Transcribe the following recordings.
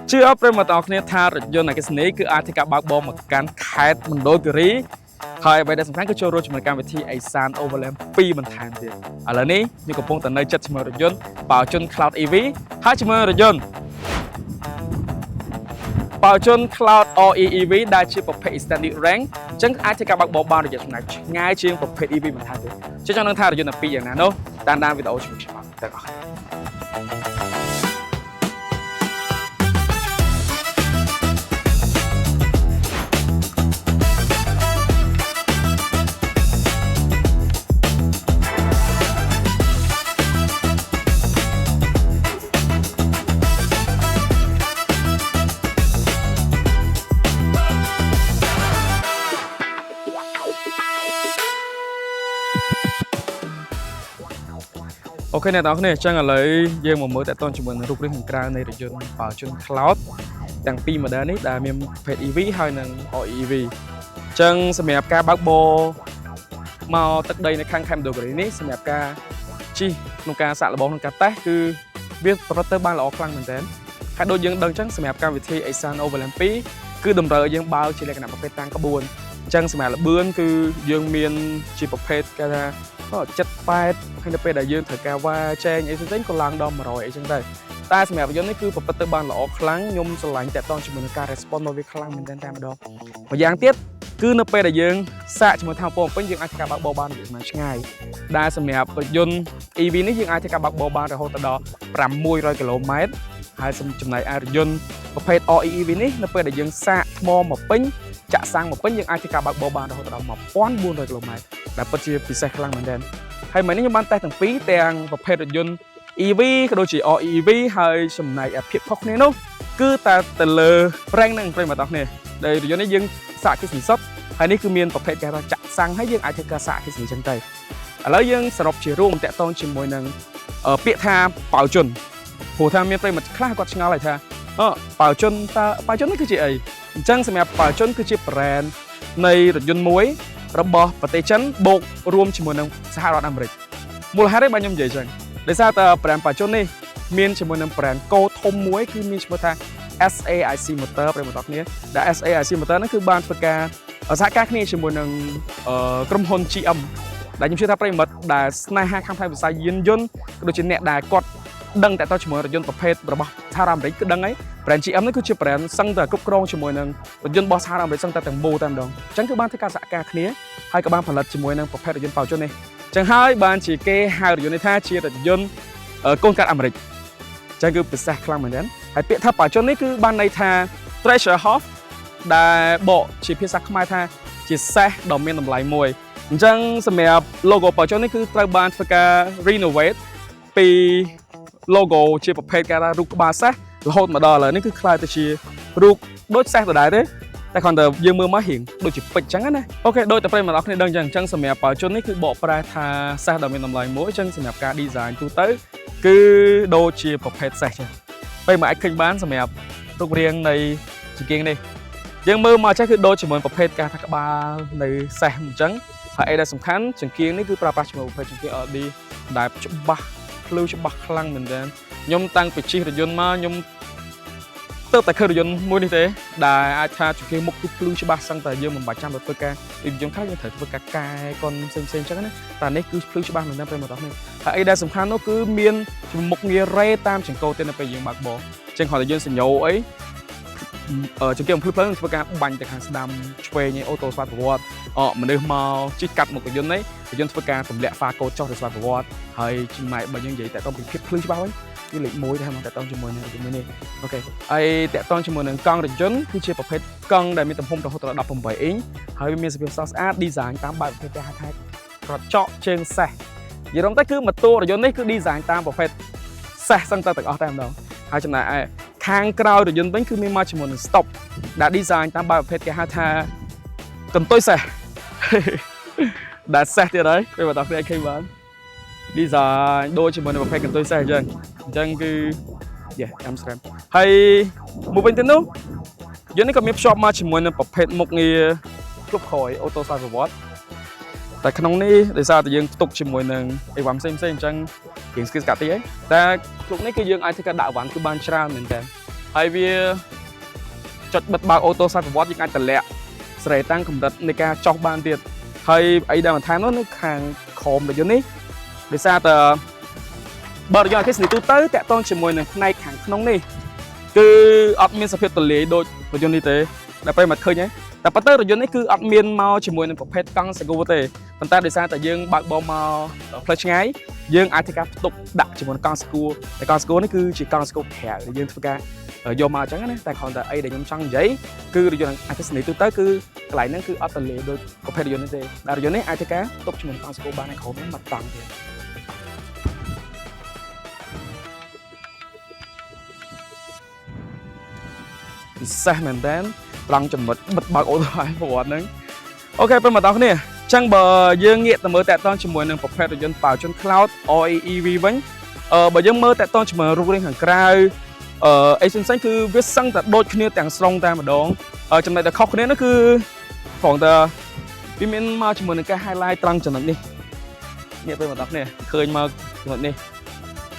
chưa ấp rồi mà tao kia tha rồi do này cái snake cứ ai thì cả bác bom một cán khét mình đôi cái ríហើយbây giờសំខាន់គឺចូលរួមជាមួយកម្មវិធី Asan Overland 2 បន្ថែមទៀតឥឡូវនេះខ្ញុំកំពុងតែនៅចិត្តជាមួយរថយន្តបោជន Cloud EV ហើយជាមួយរថយន្តបោជន Cloud OE EV ដែលជាប្រភេទ Extended Range អញ្ចឹងអាចធ្វើការបើកបរបានរយៈចម្ងាយឆ្ងាយជាងប្រភេទ EV បន្ថែមទៀតចង់នឹងថារថយន្តទាំងពីរយ៉ាងណានោះតាមវីដេអូជាមួយខ្ញុំទាំងអស់អូខេអ្នកទាំងអស់គ្នាអញ្ចឹងឥឡូវយើងមកមើលតើតើជាមួយនឹងរូបរាងខាងក្រៅនៃរថយន្តបោជន Cloud ទាំងពីរ model នេះដែលមានប្រភេទ EV ហើយនិង OEV អញ្ចឹងសម្រាប់ការបើកបរមកទឹកដីនៅខាងខេមរៈនេះសម្រាប់ការជិះក្នុងការសាកល្បងក្នុងការតេស្តគឺវាប្រព្រឹត្តទៅបានល្អខ្លាំងមែនទែនហើយដូចយើងដឹងអញ្ចឹងសម្រាប់កម្មវិធី Asan Overland 2គឺតម្រូវឲ្យយើងបើកជាលក្ខណៈប្រភេទតាំងក្បួនអញ្ចឹងសម្រាប់ល្បឿនគឺយើងមានជាប្រភេទគេថា78ហើយនៅពេលដែលយើងត្រូវការវ៉ាចែងអីផ្សេងៗក៏ឡើងដល់100អីចឹងដែរតែសម្រាប់រថយន្តនេះគឺប្រព្រឹត្តទៅបានល្អខ្លាំងខ្ញុំស្រឡាញ់តាក់ទងជាមួយនឹងការ response របស់វាខ្លាំងមែនទែនតែម្ដងម្យ៉ាងទៀតគឺនៅពេលដែលយើងសាកជាមួយថាមពលពេញយើងអាចធ្វើការបើកបរបានរយៈចម្ងាយឆ្ងាយដែលសម្រាប់រថយន្ត EV នេះយើងអាចធ្វើការបើកបរបានរហូតដល់600គីឡូម៉ែត្រហើយចំណែកឯរថយន្តប្រភេទ OEV នេះនៅពេលដែលយើងសាកថ្មមកពេញចាក់សាំងមកពេញយើងអាចធ្វើការបើកបរបានរហូតដល់1400គីឡូម៉ែត្រដែលពិតជាពិសេសខ្លាំងមែនទែនហើយមិញនេះខ្ញុំបានតេស្តទាំងពីរទាំងប្រភេទរថយន្ត EV ក៏ដូចជា OEV ហើយចំណែកភាពខុសគ្នានោះគឺតែទៅលើ rank នឹងប្រិមត្តទាំងគ្នាដែលរថយន្តនេះយើងសាកគិសនីសុទ្ធហើយនេះគឺមានប្រភេទគេថាចាក់សាំងហើយយើងអាចធ្វើការសាកគិសនីចឹងទៅឥឡូវយើងសរុបជារួមតាក់ទងជាមួយនឹងពាក្យថាបោជនព្រោះថាមានប្រិមត្តខ្លះគាត់ឆ្ងល់ហើយថាបោជនតើបោជននេះគឺជាអីអញ្ចឹងសម្រាប់បោជនគឺជា brand នៃរថយន្តមួយរបស់ប្រទេសចិនបូករួមជាមួយនឹងសហរដ្ឋអាមេរិកមូលហេតុអីបាទខ្ញុំនិយាយចឹងដោយសារតែ brand បោជននេះមានជាមួយនឹង brand កោធំមួយគឺមានឈ្មោះថា SAIC Motor ប្រិយមិត្តគ្នាដែល SAIC Motor ហ្នឹងគឺបានធ្វើការសហការគ្នាជាមួយនឹងក្រុមហ៊ុន GM ដែលខ្ញុំជឿថាប្រិយមិត្តដែលស្នេហាខាងផ្នែកវិស័យយានយន្តក៏ដូចជាអ្នកដែលគាត់ដឹងតែតជាមួយរថយន្តប្រភេទរបស់សហរដ្ឋអាមេរិកគឺដឹងហើយ brand GM នេះគឺជា brand សឹងតែគ្រប់គ្រងជាមួយនឹងរថយន្តរបស់សហរដ្ឋអាមេរិកសឹងតែទាំងមូលតែម្ដងអញ្ចឹងគឺបានធ្វើការសហការគ្នាហើយក៏បានផលិតជាមួយនឹងប្រភេទរថយន្តបោជននេះអញ្ចឹងហើយបានជាគេហៅរថយន្តនេះថាជារថយន្តកូនកាត់អាមេរិកអញ្ចឹងគឺពិសេសខ្លាំងមែនទែនហើយពាក្យថាបោជននេះគឺបានន័យថា treasure house ដែលបកជាភាសាខ្មែរថាជាសេះដ៏មានតម្លៃមួយអញ្ចឹងសម្រាប់ logo បោជននេះគឺត្រូវបានធ្វើការ renovate ពី logo ជាប្រភេទគេថារូបក្បាលសេះរហូតមកដល់ឥឡូវនេះគឺខ្លាយទៅជារូបដូចសេះដដែលទេតែគ្រាន់តែយើងមើលមករៀងដូចជាពេជ្រអញ្ចឹងណាអូខេដូចតែប្រិយមិត្តអរគ្នាដឹងអញ្ចឹងសម្រាប់បោជននេះគឺបកប្រែថាសេះដ៏មានតម្លៃមួយអញ្ចឹងសម្រាប់ការ design ទូទៅគឺដូចជាប្រភេទសេះចឹងពេលមកអាចឃើញបានសម្រាប់រូបរាងនៃចង្គៀងនេះយើងមើលមកចេះគឺដូចជាមួយប្រភេទការថាក្បាលនៅសេះអញ្ចឹងហើយអីដែលសំខាន់ចង្គៀងនេះគឺប្រើប្រាស់ជាមួយប្រភេទចង្គៀង LED ដែលច្បាស់ភ្លឺច្បាស់ខ្លាំងមែនទែនខ្ញុំតាំងពីជិះរថយន្តមកខ្ញុំទៅតែឃើញរថយន្តមួយនេះទេដែលអាចថាចង្គៀងមុខគឺភ្លឺច្បាស់សឹងតែយើងមិនបាច់ចាំទៅធ្វើការយើងខ្លះយើងត្រូវធ្វើការកែកុនផ្សេងៗអញ្ចឹងណាតែនេះគឺភ្លឺច្បាស់មែនទែនប្រិយមិត្តអរគ្នាហើយអីដែលសំខាន់នោះគឺមានមុខងាររ៉េតាមចង្កូតទៀតនៅពេលយើងបើកបរអញ្ចឹងគាត់តែយើងសញ្ញោអីចង្គៀងភ្លឺភ្លើងធ្វើការបាញ់ទៅខាងស្ដាំឆ្វេងឯអូតូស្វាតប្រវត្តិមនុស្សមកជិះកាត់មុខរថយន្តនេះរថយន្តធ្វើការទម្លាក់ហ្វាកូដចុះទៅស្វាតប្រវត្តិហើយចំណែកបើយើងនិយាយតែទៅពីភាពភ្លឺច្បាស់វិញគឺលេខ1តែមកតាក់ទងជាមួយនឹងនេះអូខេហើយតាក់ទងជាមួយនឹងកង់រថយន្តគឺជាប្រភេទកង់ដែលមានទំហំរហូតដល់18អ៊ីងហើយវាមានសភាពស្រស់ស្អាត design តាមបែបប្រភេទគេហៅថាក្រចកជើងសេះនិយាយរំទៅគឺម៉ូតូរថយន្តនេះគឺ design តាមប្រភេទសេះសឹងតែទាំងអស់តែម្ដងហើយចំណែកឯខាងក្រោយរថយន្តវិញគឺមានមកជាមួយនឹង stop ដែល design តាមបែបប្រភេទគេហៅថាកន្ទុយសេះដែលសេះទៀតហើយពេលបន្តគ្នាឃើញបាន design ដូចជាមួយនឹងប្រភេទកន្ទុយសេះអញ្ចឹងគឺចាំស្រាប់ហើយមួយវិញទៀតនោះយន្តនេះក៏មានភ្ជាប់មកជាមួយនឹងប្រភេទមុខងារគ្រប់ក្រោយអូតូសាយប្រវត្តិតែក្នុងនេះដោយសារតែយើងផ្ទុកជាមួយនឹងអីវ៉ាន់ផ្សេងអញ្ចឹងរៀងស្គីស្កាត់តិចហ៎តែគ្រប់នេះគឺយើងអាចធ្វើការដាក់អីវ៉ាន់គឺបានច្រើនមែនតើ ហើយវាចុចបិទបើកអូតូស្វ័យប្រវត្តិយើងអាចតម្លាក់ស្រែតាំងកម្រិតនៃការចោះបានទៀតហើយអីដែលបន្ថែមនោះនៅខាងក្រោមរថយន្តនេះដោយសារតែបើរថយន្តអគ្គិសនីទូទៅតាក់ទងជាមួយនឹងផ្នែកខាងក្នុងនេះគឺអត់មានសភាពទលាយដូចរថយន្តនេះទេដែលពេលមកឃើញហ្នឹងតែប៉ុន្តែរថយន្តនេះគឺអត់មានមកជាមួយនឹងប្រភេទកង់សាគូទេប៉ុន្តែដោយសារតែយើងបើកបោមកផ្លូវឆ្ងាយយើងអាចធ្វើការផ្ទុកដាក់ជាមួយនឹងកង់សាគូតែកង់សាគូនេះគឺជាកង់សាគូក្រៅដែលយើងធ្វើការយកមកអញ្ចឹងណាតែគ្រាន់តែអីដែលខ្ញុំចង់និយាយគឺរថយន្តអគ្គិសនីទូទៅគឺកន្លែងហ្នឹងគឺអត់ទលាយដូចប្រភេទរថយន្តនេះទេតែរថយន្តនេះអាចធ្វើការផ្ទុកជាមួយនឹងកង់សាគូបានឯក្រោមហ្នឹងមកតង់ទៀតពិសេសមែនតើត្រង់ចំណុចបិទបើកអូតូឲ្យប្រវត្តិហ្នឹងអូខេពេលមកដល់គ្នាអញ្ចឹងបើយើងងាកទៅមើលតាក់ទងជាមួយនឹងប្រភេទរថយន្តបោជន Cloud OEV វិញបើយើងមើលតាក់ទងជាមួយរូបរាងខាងក្រៅអីផ្សេងៗគឺវាសឹងតែដូចគ្នាទាំងស្រុងតែម្ដងចំណុចដែលខុសគ្នានោះគឺគ្រាន់តែវាមានមកជាមួយនឹងការ highlight ត្រង់ចំណុចនេះនេះពេលមកដល់គ្នាឃើញមកចំណុចនេះ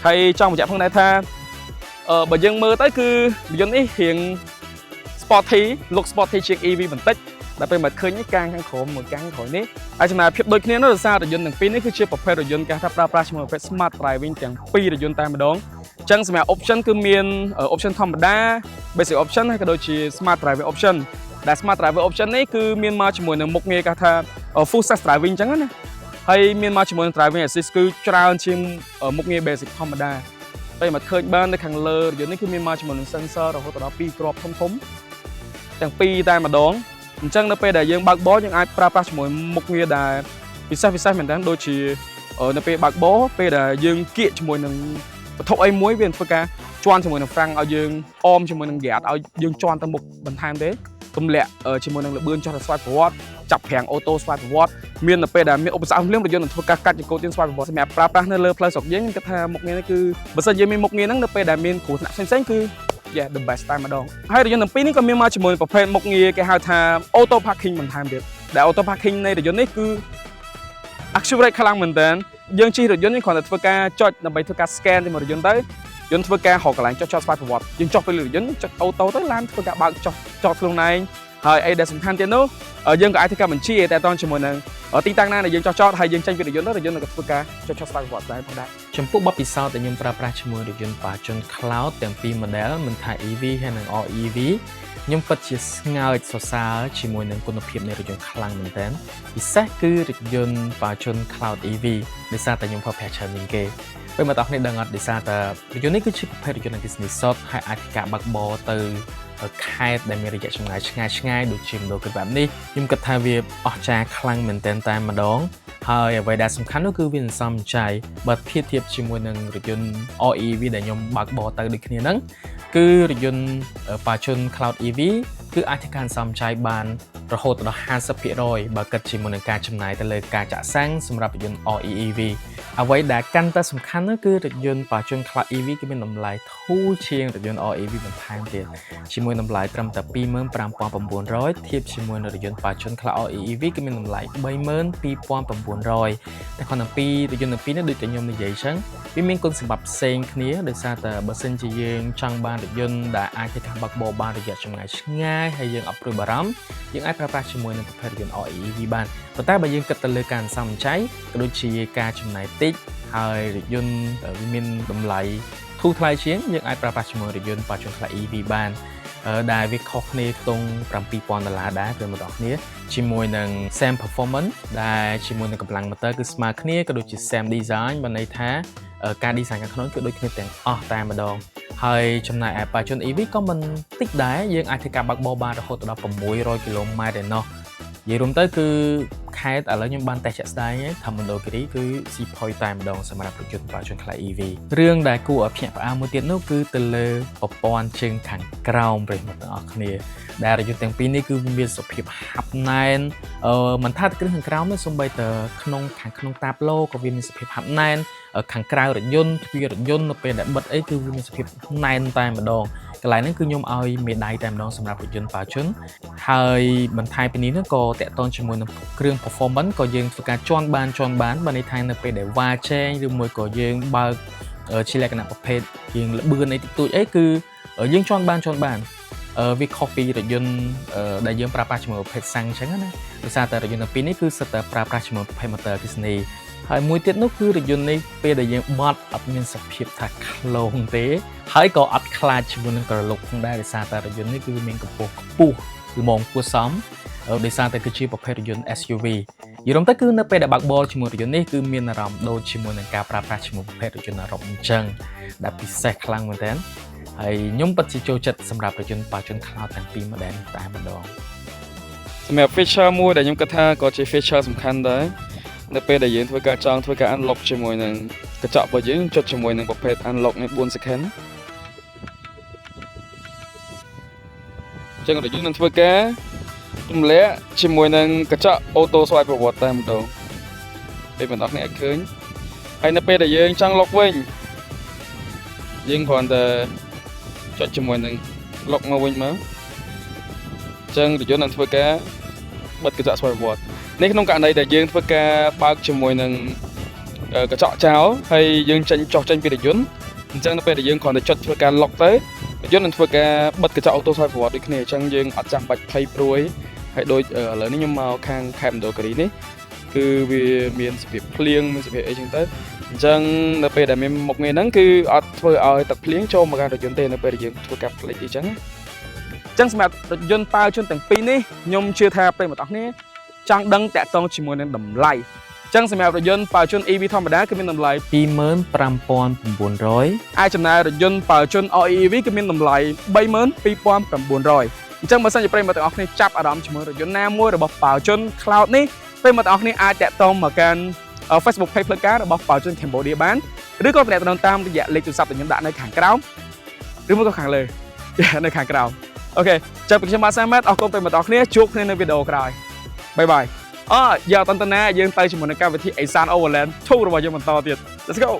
ហើយចង់បញ្ជាក់ផងដែរថាបើយើងមើលទៅគឺរថយន្តនេះរៀង Sporty look Sporty ជាង EV បន្តិចដល់ពេលមកឃើញកាំងខាងក្រោមមួយកាំងក្រោយនេះហើយចំណាយភាពដូចគ្នានោះដោយសាររថយន្តទាំងពីរនេះគឺជាប្រភេទរថយន្តគេថាប្រើប្រាស់ជាមួយប្រភេទ Smart Driving ទាំងពីររថយន្តតែម្ដងអញ្ចឹងសម្រាប់ option គឺមាន option ធម្មតា basic option ហើយក៏ដូចជា Smart Driving option ដែល Smart Driving option នេះគឺមានមកជាមួយនឹងមុខងារគេថា Full Self Driving អញ្ចឹងណាហើយមានមកជាមួយនឹង Driving Assist គឺច្រើនជាងមុខងារ basic ធម្មតាពេលមកឃើញបាននៅខាងលើរថយន្តនេះគឺមានមកជាមួយនឹង sensor រហូតដល់2គ្រាប់ធំទាំងពីរតែម្ដងអញ្ចឹងនៅពេលដែលយើងបើកបរយើងអាចប្រើប្រាស់ជាមួយមុខងារដែលពិសេសមែនតើដូចជានៅពេលបើកបរពេលដែលយើងគៀកជាមួយនឹងវត្ថុអីមួយវាធ្វើការជន់ជាមួយនឹងហ្វ្រាំងឲ្យយើងអមជាមួយនឹងហ្គាតឲ្យយើងជន់ទៅមុខបន្ថែមទេទម្លាក់ជាមួយនឹងល្បឿនចុះទៅស្វ័យប្រវត្តិចាប់ប្រាំងអូតូស្វ័យប្រវត្តិមាននៅពេលដែលមានឧបសគ្គភ្លាមរថយន្តនឹងធ្វើការកាត់ចង្កូតទៀនស្វ័យប្រវត្តិសម្រាប់ប្រើប្រាស់នៅលើផ្លូវស្រុកយើងគាត់ថាមុខងារនេះគឺបើសិនជាមានមុខងារហ្នឹងនៅពេលដែលមានគ្រោះថ្នាក់ផ្សេងៗគឺYeah the best តែម្ដងហើយរថយន្តទាំងពីរនេះក៏មានមកជាមួយប្រភេទមុខងារគេហៅថា auto parking បន្ថែមទៀតដែល auto parking នៃរថយន្តនេះគឺ accurate ខ្លាំងមែនតើយើងជិះរថយន្តនេះគ្រាន់តែធ្វើការចុចដើម្បីធ្វើការ scan ជាមួយរថយន្តទៅយន្តធ្វើការរកកន្លែងចុះស្វ័យប្រវត្តិយើងចុះទៅលើរថយន្តចុចអូតូទៅឡានធ្វើការបើកចុះខ្លួនឯងហើយអីដែលសំខាន់ទៀតនោះយើងក៏អាចធ្វើការបញ្ជាតែតជាមួយនឹងទីតាំងណាដែលយើងចុះហើយយើងចេញពីរថយន្តទៅរថយន្តក៏ធ្វើការចុះស្វ័យប្រវត្តិដែរផងដែរចំពោះបទពិសោធន៍ដែលខ្ញុំប្រើប្រាស់ជាមួយរថយន្តបាជន Cloud ទាំងពីរ model មិនថា EV ហើយនិង REV ខ្ញុំពិតជាស្ងើចសរសើរជាមួយនឹងគុណភាពនៃរថយន្តខ្លាំងមែនទែនពិសេសគឺរថយន្តបាជន Cloud EV ដោយសារតែខ្ញុំប្រើប្រាស់ច្រើនជាងគេពេលមកតោះនេះដឹងអត់ដោយសារតែរថយន្តនេះគឺជាប្រភេទរថយន្តអគ្គិសនីសុទ្ធហើយអាចការបើកបរទៅខេត្តដែលមានរយៈចម្ងាយឆ្ងាយដូចជាមណ្ឌលគិតបែបនេះខ្ញុំគិតថាវាអស្ចារ្យខ្លាំងមែនទែនតែម្ដងហើយអ្វីដែលសំខាន់នោះគឺវាសន្សំចៃបើធៀបជាមួយនឹងរថយន្ត REV ដែលខ្ញុំបើកបរទៅដូចគ្នាហ្នឹងគឺរថយន្តបាជន Cloud EV គឺអាចធ្វើការសន្សំចៃបានរហូតដល់ 50% បើគិតជាមួយនឹងការចំណាយទៅលើការចាក់សាំងសម្រាប់រថយន្ត REV អ្វីដែលកាន់តែសំខាន់នោះគឺរថយន្តបាជន Cloud EV គឺមានតម្លៃធូរជាងរថយន្ត REV បន្ថែមទៀតជាមួយតម្លៃត្រឹមតែ 25,900 ធៀបជាមួយនឹងរថយន្តបាជន Cloud REV គឺមានតម្លៃ 32,900 តែគ្រាន់តែពីរថយន្តទាំងពីរនេះដូចតែខ្ញុំនិយាយអញ្ចឹងវាមានគុណសម្បត្តិផ្សេងគ្នាដោយសារតែបើសិនជាយើងចង់បានរថយន្តដែលអាចធ្វើការបើកបរបានរយៈចម្ងាយឆ្ងាយហើយយើងអត់ព្រួយបារម្ភយើងអាចប្រើប្រាស់ជាមួយនឹងប្រភេទរថយន្ត REV បានប៉ុន្តែបើយើងគិតទៅលើការសន្សំចៃក៏ដូចជាការចំណាយតិចហើយរថយន្តវាមានតម្លៃធូរថ្លៃជាងយើងអាចប្រើប្រាស់ជាមួយរថយន្តបាជន Cloud EV បានដែលវាខុសគ្នាខ្ទង់$7,000ដែរពេលមកដល់គ្នាជាមួយនឹង Same Performance ដែលជាមួយនឹងកម្លាំងម៉ូទ័រគឺស្មើគ្នាក៏ដូចជា Same Design បានន័យថាការ design ខាងក្នុងគឺដូចគ្នាទាំងអស់តែម្ដងហើយចំណែកឯបាជន EV ក៏មិនតិចដែរយើងអាចធ្វើការបើកបរបានរហូតដល់600គីឡូម៉ែត្រឯណោះនិយាយរួមទៅគឺខេត្តឥឡូវខ្ញុំបានតេស្តជាក់ស្ដែងហើយថាមណ្ឌលគិរីគឺស៊ីផុយតែម្ដងសម្រាប់រថយន្តបាជន Cloud EV រឿងដែលគួរឲ្យភ្ញាក់ផ្អើលមួយទៀតនោះគឺទៅលើប្រព័ន្ធជើងខាងក្រោមប្រិយមិត្តទាំងអស់គ្នាដែលរថយន្តទាំងពីរនេះគឺមានសភាពហាប់ណែនមិនថាគ្រឹះខាងក្រោមទេសូម្បីតែខាងក្នុងតាបឡូក៏វាមានសភាពហាប់ណែនខាងក្រៅរថយន្តទ្វាររថយន្តនៅពេលដែលបិទអីគឺវាមានសភាពណែនតែម្ដងកន្លែងហ្នឹងគឺខ្ញុំឲ្យមេដៃតែម្ដងសម្រាប់រថយន្តបាជនហើយបន្ថែមពីនេះនោះក៏តាក់ទងជាមួយនឹងគ្រឿង performance ក៏យើងធ្វើការជន់បានបើន័យថានៅពេលដែលវ៉ាចែងឬមួយក៏យើងបើកជាលក្ខណៈប្រភេទយើងល្បឿនអីតិចតួចអីគឺ យើងជន់បានវា copy រថយន្តដែលយើងប្រើប្រាស់ជាមួយប្រភេទសាំងអញ្ចឹងណាដោយសារតែរថយន្តទាំងពីរនេះគឺសិតតែប្រើប្រាស់ជាមួយប្រភេទ motor អគ្គិសនីហើយមួយទៀតនោះគឺរថយន្តនេះពេលដែលយើងបត់អត់មានសភាពថាខ្លោងទេហើយក៏អត់ខ្លាចជាមួយនឹងក្រឡុកផងដែរដោយសារតែរថយន្តនេះគឺមានកម្ពស់ខ្ពស់ល្មមគួរសមដោយសារតែគឺជាប្រភេទរថយន្ត SUV យល់ទៅគឺនៅពេលដែលបើកបរជាមួយរថយន្តនេះគឺមានអារម្មណ៍ដូចជាមួយនឹងការប្រើប្រាស់ជាមួយប្រភេទរថយន្តអឺរ៉ុបអញ្ចឹងដែលពិសេសខ្លាំងមែនទែនហើយខ្ញុំពិតជាចូលចិត្តសម្រាប់រថយន្តប៉ាជុន Cloud ទាំងពីរ model តែម្ដងសម្រាប់ feature មួយដែលខ្ញុំគិតថាក៏ជា feature សំខាន់ដែរនៅពេលដែលយើងធ្វើការ unlock ជាមួយនឹងកញ្ចក់របស់យើងចុចជាមួយនឹងប្រភេទ unlock នេះ4 second អញ្ចឹងយើងនឹងធ្វើការទម្លាក់ជាមួយនឹងកញ្ចក់ auto swipe ប្រវត្តិតែម្ដងពេលបងប្អូនអាចឃើញហើយនៅពេលដែលយើងចង់ lock វិញយើងគ្រាន់តែចុចជាមួយនឹង lock មកវិញមកអញ្ចឹងរថយន្តនឹងធ្វើការបិទកញ្ចក់ swipe ប្រវត្តិនេះក្នុងករណីដែលយើងធ្វើការបើកជាមួយនឹងកញ្ចក់ចោលហើយយើងចុះចេញពីរថយន្តអញ្ចឹងនៅពេលដែលយើងគ្រាន់តែចុចធ្វើការ lock ទៅរថយន្តនឹងធ្វើការបិទកញ្ចក់ auto swipe ប្រវត្តិដូចគ្នាអញ្ចឹងយើងអត់ចាំបាច់ភ័យព្រួយហើយដូចឥឡូវនេះខ្ញុំមកខាងខេត្តមណ្ឌលគិរីនេះគឺវាមានសភាពភ្លៀងមានសភាពអីចឹងទៅអញ្ចឹងនៅពេលដែលមានមុខងារហ្នឹងគឺអត់ធ្វើឲ្យទឹកភ្លៀងចូលមកកាន់រថយន្តទេនៅពេលដែលយើងធ្វើការផ្លេចអីចឹងសម្រាប់រថយន្តប៉ាវជុនទាំងពីរនេះខ្ញុំជឿថាប្រិយមិត្តអរគ្នាចង់ដឹងតាក់ទងជាមួយនឹងតម្លៃអញ្ចឹងសម្រាប់រថយន្តប៉ាវជុន EV ធម្មតាគឺមានតម្លៃ 25,900 អាចចំណាយរថយន្តប៉ាវជុន EV គឺមានតម្លៃ 32,900 អញ្ចឹងបើសិនជាប្រិយមិត្តទាំងអស់គ្នាចាប់អារម្មណ៍ជាមួយរថយន្តណាមួយរបស់ប៉ាវជុន Cloud នេះប្រិយមិត្តទាំងអស់គ្នាអាចតាក់ទងមកកាន់ Facebook Page ផ្លូវការរបស់ប៉ាវជុន Cambodia បានឬក៏ទំនាក់ទំនងតាមរយៈលេខទូរស័ព្ទដែលខ្ញុំដាក់នៅខាងក្រោមឬមកក៏ខាងលើនៅខាងក្រោមអូខេចាំពីខ្ញុំបាទសាម៉ាត់អរគុណប្រិយមិត្តទាំងអស់គ្នាជួបគ្នានៅវីដេអូក្រោយបាយបាយយ៉ាងតន្តាយើងទៅជាមួយនឹងកម្មវិធី Asan Overland 2របស់យើងបន្តទៀត Let's go